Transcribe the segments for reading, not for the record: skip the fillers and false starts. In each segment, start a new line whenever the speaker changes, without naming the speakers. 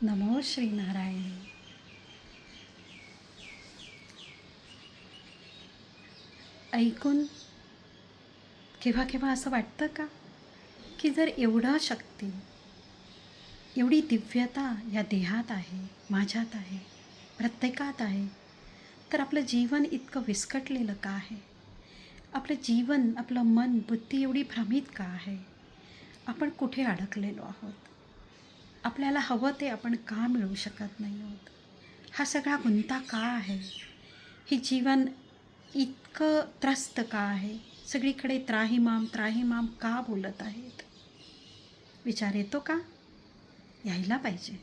नमो श्रीनारायण. ऐकून केव्हा केव्हा असं वाटतं का की जर एवढा शक्ती, एवढी दिव्यता या देहात आहे, माझ्यात आहे, प्रत्येकात आहे, तर आपलं जीवन इतकं विस्कटलेलं का आहे? आपलं जीवन, आपलं मन, बुद्धी एवढी भ्रमित का आहे? आपण कुठे अडकलेलो आहोत? आपल्याला हवं ते आपण का मिळवू शकत नाही आहोत? हा सगळा गुंता का आहे? हे जीवन इतकं त्रस्त का आहे? सगळीकडे त्राहिमाम त्राहिमाम का बोलत आहेत? विचार येतो का? यायला पाहिजे.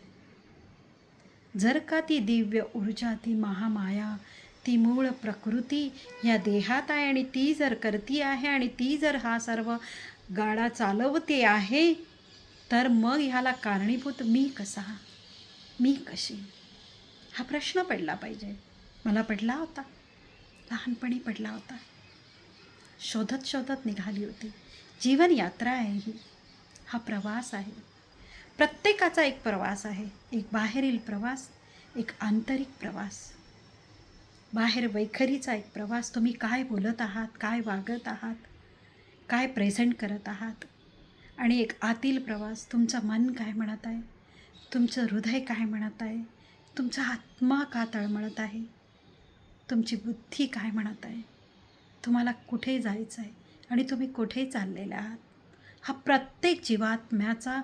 जर का ती दिव्य ऊर्जा, ती महामाया, ती मूळ प्रकृती या देहात आहे आणि ती जर करती आहे आणि ती जर हा सर्व गाडा चालवते आहे, तर मग ह्याला कारणीभूत मी कसा? मी कशी? हा प्रश्न पडला पाहिजे. मला पडला होता. लहानपणी पडला होता. शोधत शोधत निघाली होती. जीवन यात्रा आहे ही. हा प्रवास आहे. प्रत्येकाचा एक प्रवास आहे. एक बाहेरील प्रवास, एक आंतरिक प्रवास. बाहेर वैखरीचा एक प्रवास. तुम्ही काय बोलत आहात, काय वागत आहात, काय प्रेझेंट करत आहात. आणि एक आतील प्रवास. तुमचं मन काय म्हणत आहे, तुमचं हृदय काय म्हणत आहे, तुमचा आत्मा का तळमळत आहे, तुमची बुद्धी काय म्हणत आहे, तुम्हाला कुठे जायचं आहे आणि तुम्ही कुठे चाललेले आहात. हा प्रत्येक जीवात्म्याचा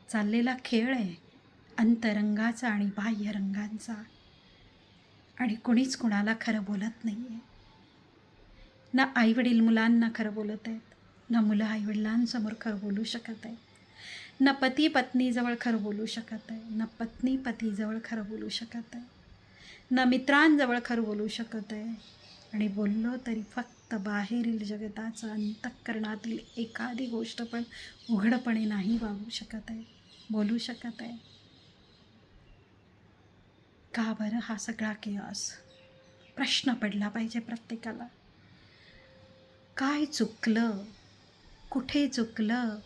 चाललेला खेळ आहे, अंतरंगाचा आणि बाह्यरंगांचा. आणि कोणीच कोणाला खरं बोलत नाही आहे. ना आईवडील मुलांना खरं बोलत आहेत, ना मुलं आईवडिलांसमोर खरं बोलू शकत आहेत, ना पती पत्नीजवळ खरं बोलू शकत आहे, ना पत्नी पतीजवळ खरं बोलू शकत आहे, ना मित्रांजवळ खरं बोलू शकत आहे. आणि बोललो तरी फक्त बाहेरील जगताचं, अंतःकरणातील एखादी गोष्ट पण उघडपणे नाही वागू शकत आहे, बोलू शकत आहे. का बरं हा सगळा केऑस? प्रश्न पडला पाहिजे प्रत्येकाला. काय चुकलं? कुठे चुकलं?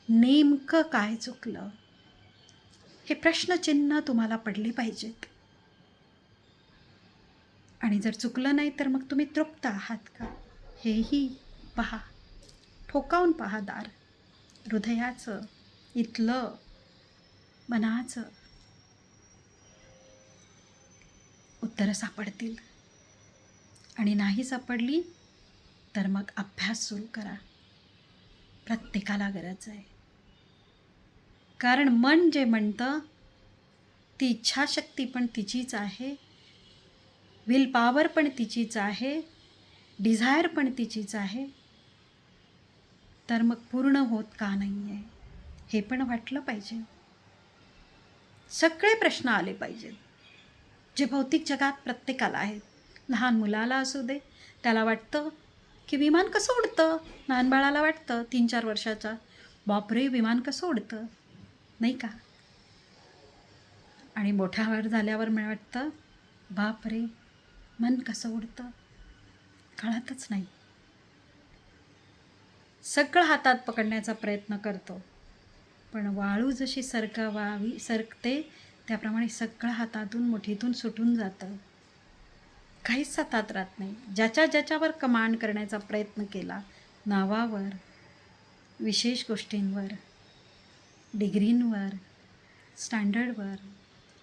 नेमकं काय चुकलं? हे प्रश्नचिन्ह तुम्हाला पडले पाहिजेत. आणि जर चुकलं नाही तर मग तुम्ही तृप्त आहात का, हेही पहा. ठोकावून पहा दार हृदयाचं, इथलं मनाचं. उत्तरं सापडतील. आणि नाही सापडली तर मग अभ्यास सुरू करा. प्रत्येकाला गरज आहे. कारण मन जे म्हणतं ती इच्छाशक्ती पण तिचीच आहे, विल पॉवर पण तिचीच आहे, डिझायर पण तिचीच आहे. तर मग पूर्ण होत का नाही आहे हे पण वाटलं पाहिजे. सगळे प्रश्न आले पाहिजेत जे भौतिक जगात प्रत्येकाला आहेत. लहान मुलाला असू दे, त्याला वाटतं की विमान कसं उडतं. लहान बाळाला वाटतं 3-4 वर्षाचा, बापरे विमान कसं उडतं, नाही का? आणि मोठ्यावर झाल्यावर मला वाटतं बापरे मन कसं उडतं, कळतच नाही. सगळं हातात पकडण्याचा प्रयत्न करतो, पण वाळू जशी सरकते त्याप्रमाणे सगळं हातातून मुठीतून सुटून जातं. काहीच हातात राहत नाही. ज्याच्यावर कमांड करण्याचा प्रयत्न केला, नावावर, विशेष गोष्टींवर, डिग्रींवर, स्टँडर्डवर,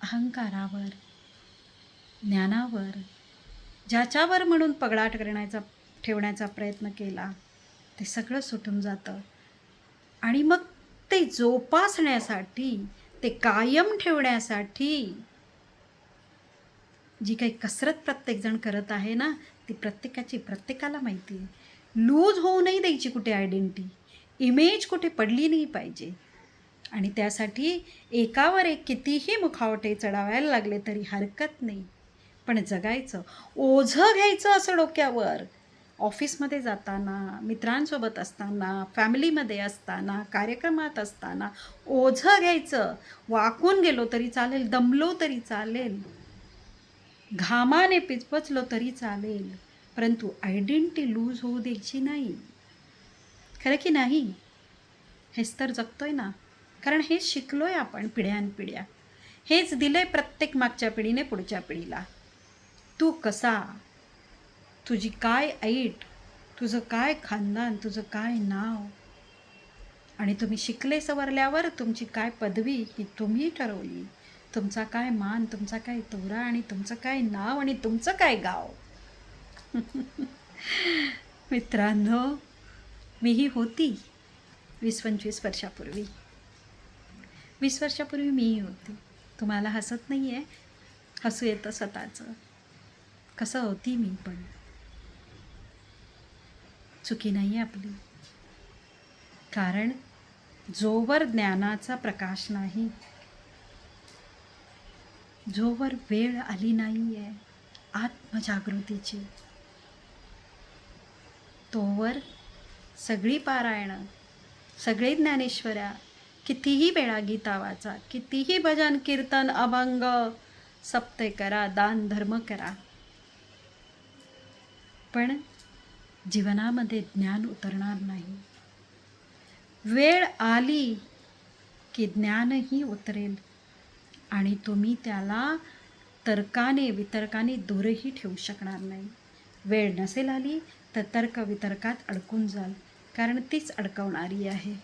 अहंकारावर, ज्ञानावर, ज्याच्यावर म्हणून पगडाट ठेवण्याचा प्रयत्न केला, ते सगळं सुटून जातं. आणि मग ते जोपासण्यासाठी, ते कायम ठेवण्यासाठी जी काही कसरत प्रत्येकजण करत आहे ना, ती प्रत्येकाला माहिती आहे. लूज होऊ नाही द्यायची कुठे आयडेंटिटी, इमेज कुठे पडली नाही पाहिजे. आणि त्यासाठी एकावर एक कितीही मुखावटे चढावायला लागले तरी हरकत नाही, पण जगायचं. ओझं घ्यायचं असं डोक्यावर. ऑफिसमध्ये जाताना, मित्रांसोबत असताना, फॅमिलीमध्ये असताना, कार्यक्रमात असताना ओझं घ्यायचं. वाकून गेलो तरी चालेल, दमलो तरी चालेल, घामाने पिचपचलो तरी चालेल, परंतु आयडेंटिटी लूज होऊ द्यायची नाही. खरं की नाही? हेच तर जगतोय ना. कारण हे शिकलोय आपण पिढ्यानपिढ्या. हेच दिलंय प्रत्येक मागच्या पिढीने पुढच्या पिढीला. तू कसा, तुझी काय ऐट, तुझं काय खानदान, तुझं काय नाव, आणि तुम्ही शिकले सवरल्यावर तुमची काय पदवी ही तुम्ही ठरवली. तुमचा काय मान, तुमचा काय तोरा, आणि तुमचं काय नाव, आणि तुमचं काय गाव. मित्रांनो, मीही होती 20-25 वर्षापूर्वी. 20 वर्षापूर्वी मीही होती. तुम्हाला हसत नाही आहे? हसू येतं स्वतःचं. कसं होती मी पण. चुकी नाही आहे आपली. कारण जोवर ज्ञानाचा प्रकाश नाही, जोवर वेळ आली नाही आहे आत्मजागृतीची, तोवर सगळी पारायणं, सगळे ज्ञानेश्वऱ्या, कितीही वेळा गीता वाचा, कितीही भजन कीर्तन अभंग सप्ते करा, दान धर्म करा, पण जीवनामध्ये ज्ञान उतरणार नाही. वेळ आली की ज्ञानही उतरेल आणि तुम्ही त्याला तर्काने वितर्काने दूरही ठेवू शकणार नाही. वेळ नसेल आली तर तर्क वितर्कात अडकून जाल, कारण तीच अडकवणारी आहे.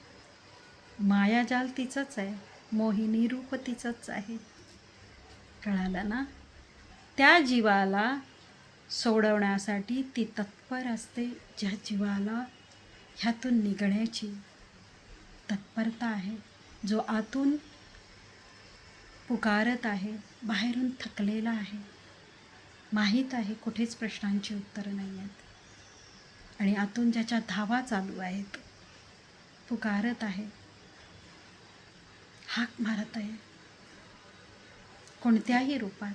मायाजाल तिचंच आहे, मोहिनी रूप तिचंच आहे. कळालं ना? त्या जीवाला सोडवण्यासाठी ती तत्पर असते, ज्या जीवाला ह्यातून निघण्याची तत्परता आहे, जो आतून पुकारत आहे, बाहेरून थकलेला आहे, माहीत आहे कुठेच प्रश्नांची उत्तरं नाही आहेत, आणि आतून ज्याच्या धावा चालू आहेत, पुकारत आहे, हाक मारत आहे, कोणत्याही रूपात.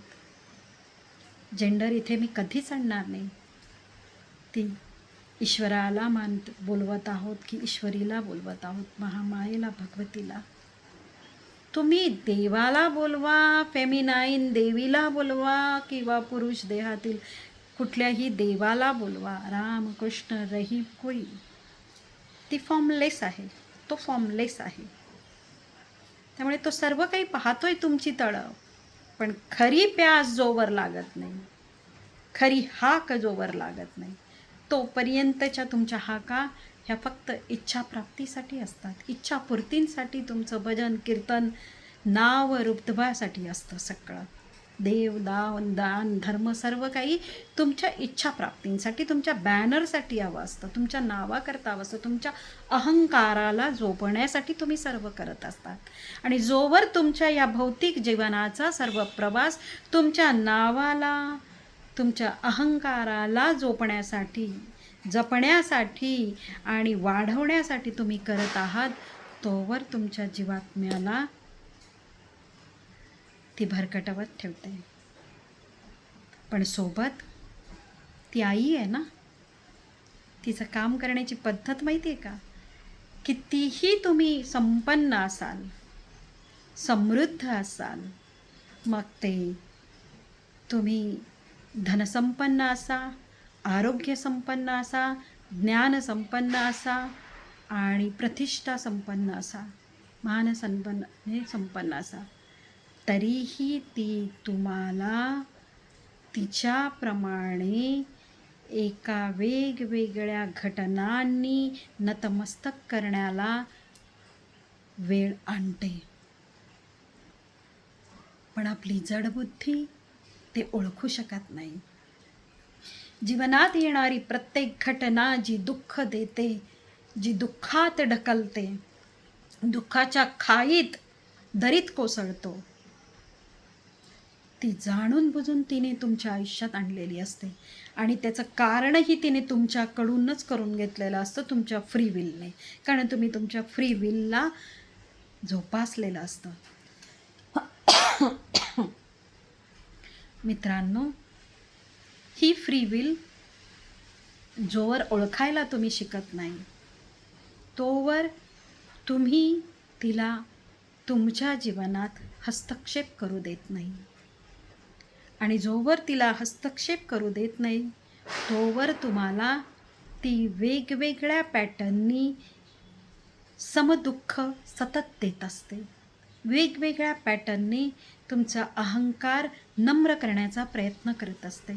जेंडर इथे मी कधीच आणणार नाही. ती ईश्वराला बोलवत आहोत की ईश्वरीला बोलवत आहोत, महामायेला, भगवतीला. तुम्ही देवाला बोलवा, फेमिनाईन देवीला बोलवा, किंवा पुरुष देहातील कुठल्याही देवाला बोलवा, राम कृष्ण रहीम कोई, ती फॉर्मलेस आहे, तो फॉर्मलेस आहे. त्यामुळे तो सर्व काही पाहतोय तुमची तळव, पण खरी प्यास जोवर लागत नाही, खरी हाक जोवर लागत नाही, तोपर्यंतच्या तुमच्या हाका ह्या फक्त इच्छाप्राप्तीसाठी असतात. इच्छापूर्तींसाठी तुमचं भजन कीर्तन नाव रुब्धवासाठी असतं सगळं. देव दान दान धर्म सर्व काही तुमच्या इच्छाप्राप्तींसाठी, तुमच्या बॅनरसाठी हवं असतं, तुमच्या नावाकरता हवं असतं, तुमच्या अहंकाराला जोपण्यासाठी तुम्ही सर्व करत असतात. आणि जोवर तुमच्या या भौतिक जीवनाचा सर्व प्रवास तुमच्या नावाला, तुमच्या अहंकाराला जोपण्यासाठी, जपण्यासाठी आणि वाढवण्यासाठी तुम्ही करत आहात, तोवर तुमच्या जीवात्म्याला ती भरकटवत ठेवते. पण सोबत ती आई आहे ना, तिचं काम करण्याची पद्धत माहिती आहे का? कितीही तुम्ही संपन्न असाल, समृद्ध असाल, मग ते तुम्ही धनसंपन्न असा, आरोग्यसंपन्न असा, ज्ञानसंपन्न असा, आणि प्रतिष्ठा संपन्न असा, संपन्न असा, तरीही ती तुम्हाला तिच्याप्रमाणे एका वेगवेगळ्या घटनांनी नतमस्तक करण्याला वेळ आणते. पण आपली जडबुद्धी ते ओळखू शकत नाही. जीवनात येणारी प्रत्येक घटना जी दुःख देते, जी दुःखात ढकलते, दुःखाच्या खाईत दरीत कोसळतो, ती जाणून बुजून तिने तुमच्या आयुष्यात आणलेली असते. आणि त्याचं कारणही तिने तुमच्याकडूनच करून घेतलेलं असतं, तुमच्या फ्री विलने. कारण तुम्ही तुमच्या फ्री विलला जोपासलेलं असतं. मित्रांनो, ही फ्री विल जोवर ओळखायला तुम्ही शिकत नाही, तोवर तुम्ही तिला तुमच्या जीवनात हस्तक्षेप करू देत नाही. आणि जोवर तिला हस्तक्षेप करू देत नाही, तोवर तुम्हाला ती वेगवेगळ्या पॅटर्ननी समदुःख सतत देत असते. वेगवेगळ्या पॅटर्नने तुमचा अहंकार नम्र करण्याचा प्रयत्न करत असते.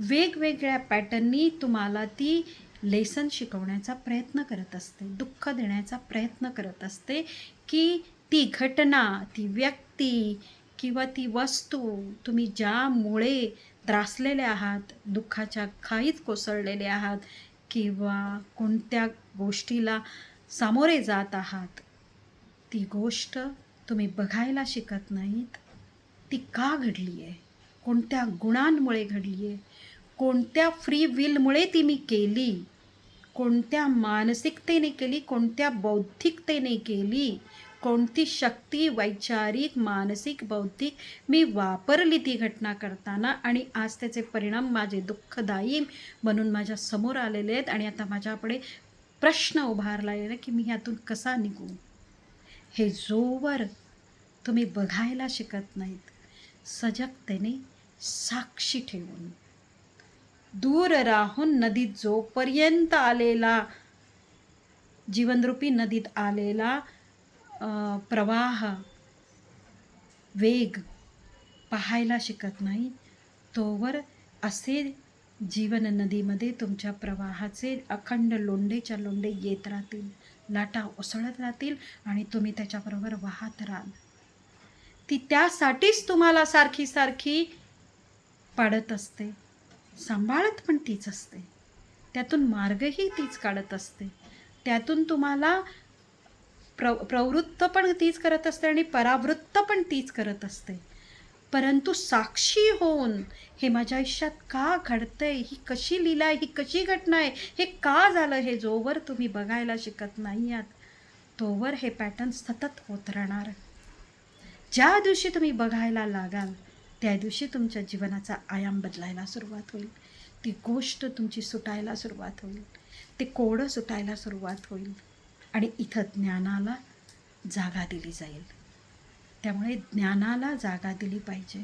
वेगवेगळ्या पॅटर्ननी तुम्हाला ती लेसन शिकवण्याचा प्रयत्न करत असते, दुःख देण्याचा प्रयत्न करत असते, की ती घटना, ती व्यक्ती किंवा ती वस्तू तुम्ही ज्यामुळे त्रासलेले आहात, दुःखाच्या खाईत कोसळलेले आहात किंवा कोणत्या गोष्टीला सामोरे जात आहात, ती गोष्ट तुम्ही बघायला शिकत नाहीत. ती का घडली आहे? कोणत्या गुणांमुळे घडली आहे? कोणत्या फ्री विलमुळे ती मी केली? कोणत्या मानसिकतेने केली? कोणत्या बौद्धिकतेने केली? कोणती शक्ती वैचारिक, मानसिक, बौद्धिक मी वापरली ती घटना करताना आणि आज त्याचे परिणाम माझे दुःखदायी म्हणून माझ्या समोर आलेले आहेत आणि आता माझ्यापुढे प्रश्न उभारला आहे की मी ह्यातून कसा निघू? हे जोवर तुम्ही बघायला शिकत नाहीत, सजगतेने साक्षी ठेवून दूर राहून नदीत जोपर्यंत आलेला जीवनरूपी नदीत आलेला प्रवाह वेग पाहायला शिकत नाही, तोवर असे जीवन नदीमध्ये तुमच्या प्रवाहाचे अखंड लोंढेच्या लोंढे येत राहतील, लाटा उसळत राहतील आणि तुम्ही त्याच्याबरोबर वाहत राहाल. ती त्यासाठीच तुम्हाला सारखी सारखी पाडत असते, सांभाळत पण तीच असते, त्यातून मार्गही तीच काढत असते, त्यातून तुम्हाला प्रवृत्त पण तीच करत असते आणि परावृत्त पण तीच करत असते. परंतु साक्षी होऊन हे माझ्या आयुष्यात का घडतंय, ही कशी लीला आहे, ही कशी घटना आहे, हे का झालं, हे जोवर तुम्ही बघायला शिकत नाही आहात, तोवर हे पॅटर्न सतत होत राहणार. ज्या दिवशी तुम्ही बघायला लागाल त्या दिवशी तुमच्या जीवनाचा आयाम बदलायला सुरुवात होईल, ती गोष्ट तुमची सुटायला सुरुवात होईल, ते कोडं सुटायला सुरुवात होईल आणि इथं ज्ञानाला जागा दिली जाईल. त्यामुळे ज्ञानाला जागा दिली पाहिजे,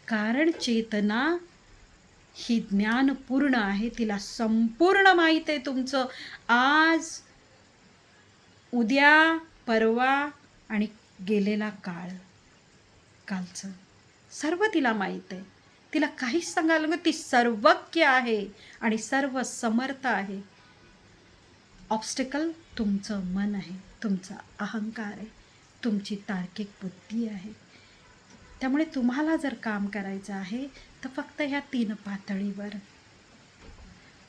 कारण चेतना ही ज्ञानपूर्ण आहे, तिला संपूर्ण माहीत आहे तुमचं आज, उद्या, परवा आणि गेलेला कालचं सर्व तिला माहीत आहे. तिला काहीच सांगायला नको, ती सर्वज्ञ आहे आणि सर्व समर्थ आहे. ऑब्स्टिकल तुमचं मन आहे, तुमचा अहंकार आहे, तुमची तार्किक बुद्धी आहे. त्यामुळे तुम्हाला जर काम करायचं आहे तर फक्त ह्या 3 पातळीवर,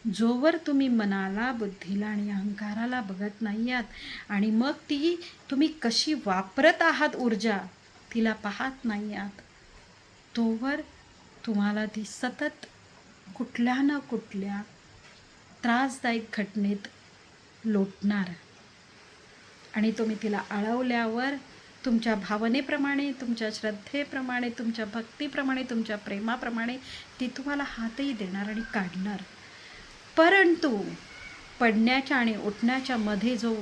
जोवर तुम्ही मनाला, बुद्धीला आणि अहंकाराला बघत नाही आहात आणि मग ती तुम्ही कशी वापरत आहात ऊर्जा तिला पाहत नाही आहात, तोवर तुम्हाला ती सतत कुठल्या ना कुठल्या त्रासदायक घटनेत लोटणार आणि तुम्ही तिला अडवल्यावर तुमच्या भावनेप्रमाणे, तुमच्या श्रद्धेप्रमाणे, तुमच्या भक्तीप्रमाणे, तुमच्या प्रेमाप्रमाणे ती तुम्हाला हातही देणार आणि काढणार. परंतु पडण्याच्या आणि उठण्याच्या मध्ये जो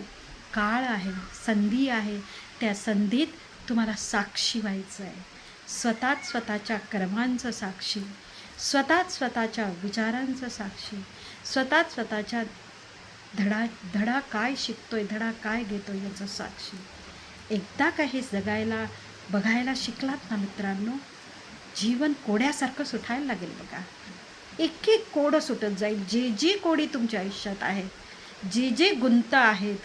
काळ आहे, संधी आहे, त्या संधीत तुम्हाला साक्षी व्हायचं आहे, स्वतःच्या कर्मांचं साक्षी, स्वतःच्या विचारांचं साक्षी, स्वतःच्या धडा काय शिकतोय, धडा काय घेतोय याचं साक्षी. एकदा का हे जगायला बघायला शिकलात ना मित्रांनो, जीवन कोड्यासारखं सुटायला लागेल बघा. एक एक कोडं सुटत जाईल. जे कोडी तुमच्या आयुष्यात आहेत, जे गुंत आहेत,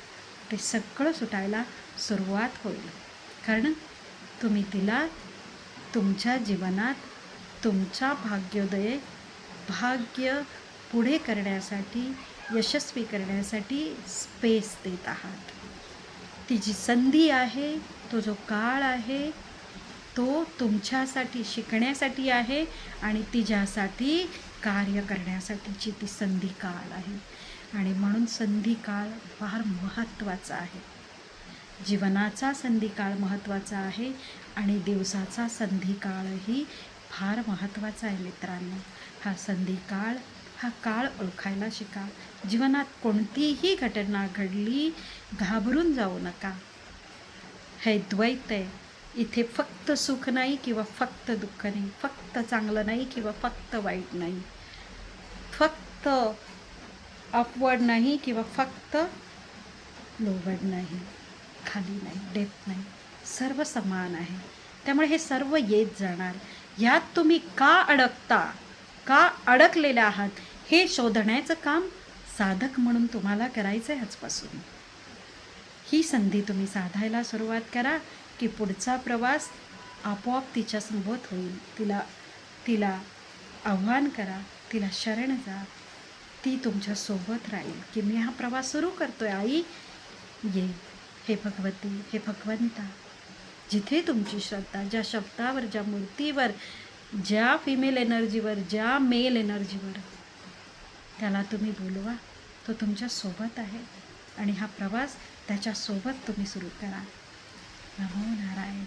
ते सगळं सुटायला सुरुवात होईल. कारण तुम्ही तिला तुमच्या जीवनात तुमचा भाग्य पुढे करण्यासाठी, यशस्वी करण्यासाठी स्पेस देत आहात. ती जी संधी आहे, तो जो काळ आहे, तो तुमच्यासाठी शिकण्यासाठी आहे आणि तिच्यासाठी कार्य करण्यासाठीची ती संधी काळ आहे. आणि म्हणून संधी काळ फार महत्त्वाचा आहे. जीवनाचा संधी काळ महत्त्वाचा आहे आणि दिवसाचा संधी काळही फार महत्त्वाचा आहे मित्रांनो. हा संधी काळ, हा काळ ओळखायला शिका. जीवनात कोणतीही घटना घडली, घाबरून जाऊ नका. हे द्वैत आहे. इथे फक्त सुख नाही किंवा फक्त दुःख नाही, फक्त चांगलं नाही किंवा फक्त वाईट नाही, फक्त अपवर्ड नाही किंवा फक्त लोवर्ड नाही, खाली नाही, डेप्थ नाही. सर्व समान आहे. त्यामुळे हे सर्व येत जाणार. यात तुम्ही का अडकता, का अडकलेले आहात, हे शोधण्याचं काम साधक म्हणून तुम्हाला करायचं आहे आजपासून. ही संधी तुम्ही साधायला सुरुवात करा की पुढचा प्रवास आपोआप तिच्यासोबत होईल. तिला तिला आव्हान करा, तिला शरण जा. ती तुमच्यासोबत राहील की मी हा प्रवास सुरू करतोय आई, ये. हे भगवती, हे भगवंता, जिथे तुमची श्रद्धा, ज्या शब्दावर, ज्या मूर्तीवर, ज्या फिमेल एनर्जीवर, ज्या मेल एनर्जीवर, त्याला तुम्ही बोलवा. तो तुमच्यासोबत आहे आणि हा प्रवास त्याच्यासोबत तुम्ही सुरू करा. नमो नारायण.